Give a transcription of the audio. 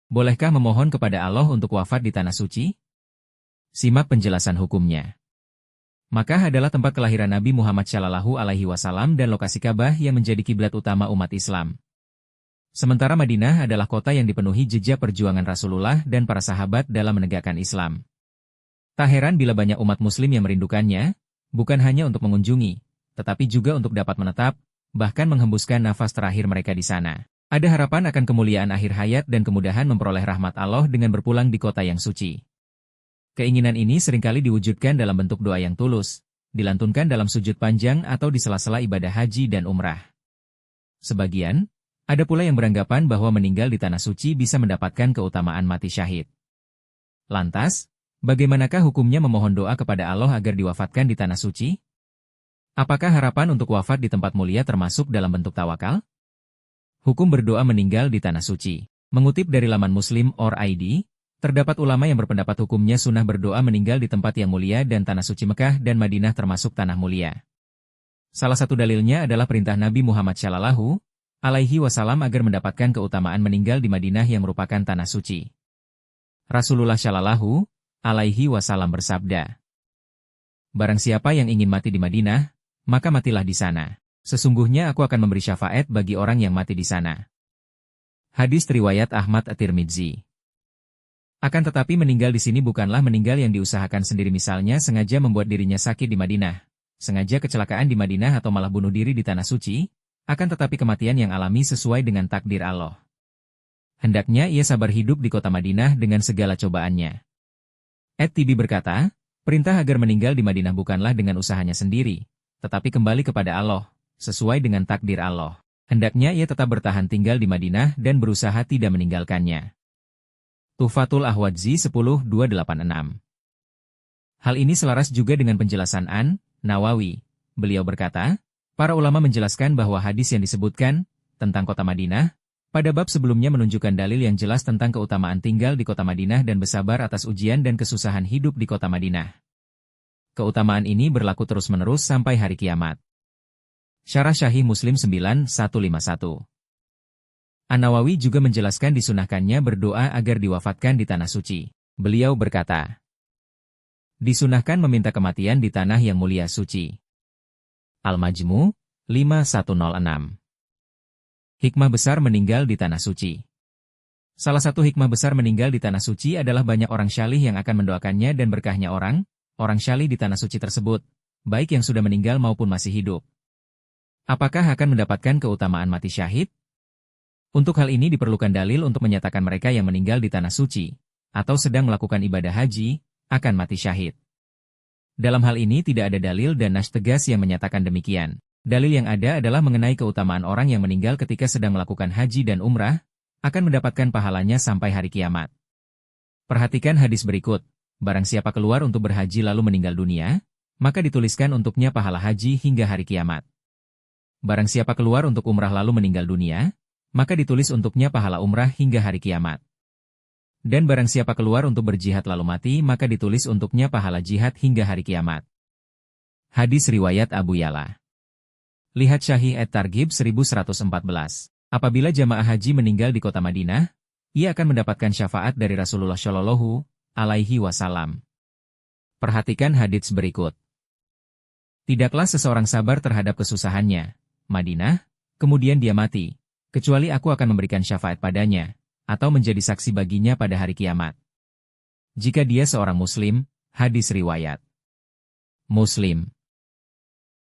Bolehkah memohon kepada Allah untuk wafat di tanah suci? Simak penjelasan hukumnya. Makkah adalah tempat kelahiran Nabi Muhammad SAW dan lokasi Ka'bah yang menjadi kiblat utama umat Islam. Sementara Madinah adalah kota yang dipenuhi jejak perjuangan Rasulullah dan para sahabat dalam menegakkan Islam. Tak heran bila banyak umat Muslim yang merindukannya, bukan hanya untuk mengunjungi, tetapi juga untuk dapat menetap, bahkan menghembuskan nafas terakhir mereka di sana. Ada harapan akan kemuliaan akhir hayat dan kemudahan memperoleh rahmat Allah dengan berpulang di kota yang suci. Keinginan ini seringkali diwujudkan dalam bentuk doa yang tulus, dilantunkan dalam sujud panjang atau di sela-sela ibadah haji dan umrah. Sebagian, ada pula yang beranggapan bahwa meninggal di tanah suci bisa mendapatkan keutamaan mati syahid. Lantas, bagaimanakah hukumnya memohon doa kepada Allah agar diwafatkan di tanah suci? Apakah harapan untuk wafat di tempat mulia termasuk dalam bentuk tawakal? Hukum berdoa meninggal di tanah suci. Mengutip dari laman Muslim.or.id, terdapat ulama yang berpendapat hukumnya sunnah berdoa meninggal di tempat yang mulia dan tanah suci Mekah dan Madinah termasuk tanah mulia. Salah satu dalilnya adalah perintah Nabi Muhammad SAW agar mendapatkan keutamaan meninggal di Madinah yang merupakan tanah suci. Rasulullah SAW bersabda, "Barang siapa yang ingin mati di Madinah, maka matilah di sana. Sesungguhnya aku akan memberi syafaat bagi orang yang mati di sana." Hadis riwayat Ahmad At-Tirmidzi. Akan tetapi meninggal di sini bukanlah meninggal yang diusahakan sendiri, misalnya sengaja membuat dirinya sakit di Madinah, sengaja kecelakaan di Madinah atau malah bunuh diri di tanah suci, akan tetapi kematian yang alami sesuai dengan takdir Allah. Hendaknya ia sabar hidup di kota Madinah dengan segala cobaannya. At-Tibi berkata, perintah agar meninggal di Madinah bukanlah dengan usahanya sendiri, tetapi kembali kepada Allah, sesuai dengan takdir Allah. Hendaknya ia tetap bertahan tinggal di Madinah dan berusaha tidak meninggalkannya. Tuhfatul Ahwadzi 10.286. Hal ini selaras juga dengan penjelasan An-Nawawi. Beliau berkata, para ulama menjelaskan bahwa hadis yang disebutkan tentang kota Madinah, pada bab sebelumnya menunjukkan dalil yang jelas tentang keutamaan tinggal di kota Madinah dan bersabar atas ujian dan kesusahan hidup di kota Madinah. Keutamaan ini berlaku terus-menerus sampai hari kiamat. Syarah Syahih Muslim 9151. An-Nawawi juga menjelaskan disunahkannya berdoa agar diwafatkan di tanah suci. Beliau berkata, disunahkan meminta kematian di tanah yang mulia suci. Al-Majmu' 5106. Hikmah besar meninggal di tanah suci. Salah satu hikmah besar meninggal di tanah suci adalah banyak orang syalih yang akan mendoakannya dan berkahnya orang syalih di tanah suci tersebut, baik yang sudah meninggal maupun masih hidup. Apakah akan mendapatkan keutamaan mati syahid? Untuk hal ini diperlukan dalil untuk menyatakan mereka yang meninggal di tanah suci, atau sedang melakukan ibadah haji, akan mati syahid. Dalam hal ini tidak ada dalil dan nas tegas yang menyatakan demikian. Dalil yang ada adalah mengenai keutamaan orang yang meninggal ketika sedang melakukan haji dan umrah, akan mendapatkan pahalanya sampai hari kiamat. Perhatikan hadis berikut, barang siapa keluar untuk berhaji lalu meninggal dunia, maka dituliskan untuknya pahala haji hingga hari kiamat. Barang siapa keluar untuk umrah lalu meninggal dunia, maka ditulis untuknya pahala umrah hingga hari kiamat. Dan barang siapa keluar untuk berjihad lalu mati, maka ditulis untuknya pahala jihad hingga hari kiamat. Hadis riwayat Abu Ya'la. Lihat Syahih At-Targhib 1114. Apabila jamaah haji meninggal di kota Madinah, ia akan mendapatkan syafaat dari Rasulullah Shallallahu Alaihi Wasallam. Perhatikan hadits berikut. Tidaklah seseorang sabar terhadap kesusahannya, Madinah, kemudian dia mati, kecuali aku akan memberikan syafaat padanya, atau menjadi saksi baginya pada hari kiamat. Jika dia seorang Muslim, hadis riwayat Muslim.